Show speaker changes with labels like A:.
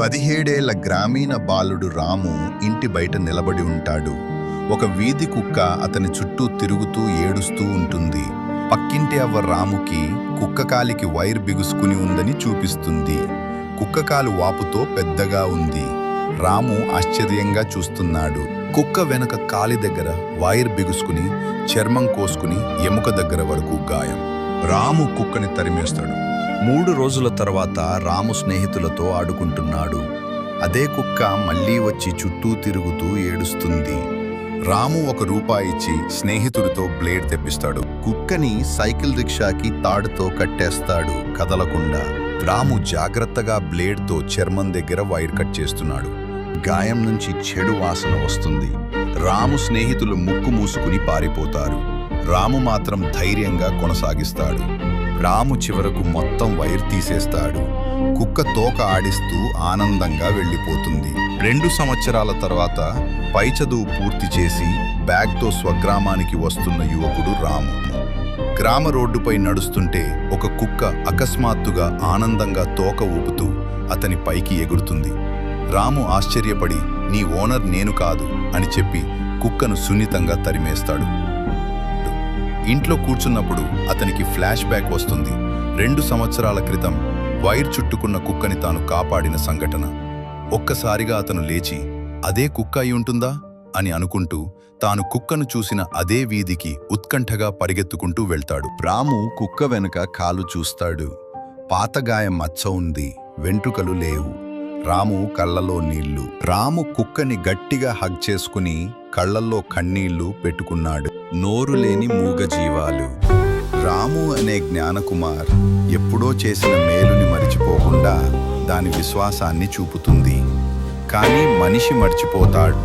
A: 17 ఏళ్ల గ్రామీణ బాలుడు రాము ఇంటి బయట నిలబడి ఉంటాడు. ఒక వీధి కుక్క అతని చుట్టూ తిరుగుతూ ఏడుస్తూ ఉంటుంది. పక్కింటి అవ్వ రాముకి కుక్క కాలికి వైర్ బిగుసుకుని ఉందని చూపిస్తుంది. కుక్క కాలు వాపుతో పెద్దగా ఉంది. రాము ఆశ్చర్యంగా చూస్తున్నాడు. కుక్క వెనక కాలి దగ్గర వైర్ బిగుసుకుని చర్మం కోసుకుని ఎముక దగ్గర వరకు గాయం. రాము కుక్కని తరిమేస్తాడు. 3 రోజుల తర్వాత రాము స్నేహితులతో ఆడుకుంటున్నాడు. అదే కుక్క మళ్ళీ వచ్చి చుట్టూ తిరుగుతూ ఏడుస్తుంది. రాము ₹1 ఇచ్చి స్నేహితుడితో బ్లేడ్ తెప్పిస్తాడు. కుక్కని సైకిల్ రిక్షాకి తాడుతో కట్టేస్తాడు, కదలకుండా. రాము జాగ్రత్తగా బ్లేడ్తో చర్మం దగ్గర వైర్ కట్ చేస్తున్నాడు. గాయం నుంచి చెడు వాసన వస్తుంది. రాము స్నేహితులు ముక్కు మూసుకుని పారిపోతారు. రాము మాత్రం ధైర్యంగా కొనసాగిస్తాడు. రాము చివరకు మొత్తం వైర్ తీసేస్తాడు. కుక్క తోక ఆడిస్తూ ఆనందంగా వెళ్ళిపోతుంది. 2 సంవత్సరాల తర్వాత పై చదువు పూర్తి చేసి బ్యాగ్తో స్వగ్రామానికి వస్తున్న యువకుడు రాము. గ్రామ రోడ్డుపై నడుస్తుంటే ఒక కుక్క అకస్మాత్తుగా ఆనందంగా తోక ఊపుతూ అతని పైకి ఎగురుతుంది. రాము ఆశ్చర్యపడి, నీ ఓనర్ నేను కాదు అని చెప్పి కుక్కను సున్నితంగా తరిమేస్తాడు. ఇంట్లో కూర్చున్నప్పుడు అతనికి ఫ్లాష్ బ్యాక్ వస్తుంది. 2 సంవత్సరాల క్రితం వైర్ చుట్టుకున్న కుక్కని తాను కాపాడిన సంఘటన. ఒక్కసారిగా అతను లేచి, అదే కుక్క అయి ఉంటుందా అని అనుకుంటూ తాను కుక్కను చూసిన అదే వీధికి ఉత్కంఠగా పరిగెత్తుకుంటూ వెళ్తాడు. రాము కుక్క వెనుక కాలు చూస్తాడు. పాతగాయం మచ్చ ఉంది, వెంట్రుకలు లేవు. రాము కళ్ళలో నీళ్లు. రాము కుక్కని గట్టిగా హగ్ చేసుకుని కళ్ళల్లో కన్నీళ్లు పెట్టుకున్నాడు. నోరు లేని మూగజీవాలు. రాము అనే జ్ఞానకుమార్ ఎప్పుడో చేసిన మేలుని మరిచిపోకుండా దాని విశ్వాసాన్ని చూపుతుంది. కానీ మనిషి మర్చిపోతాడు.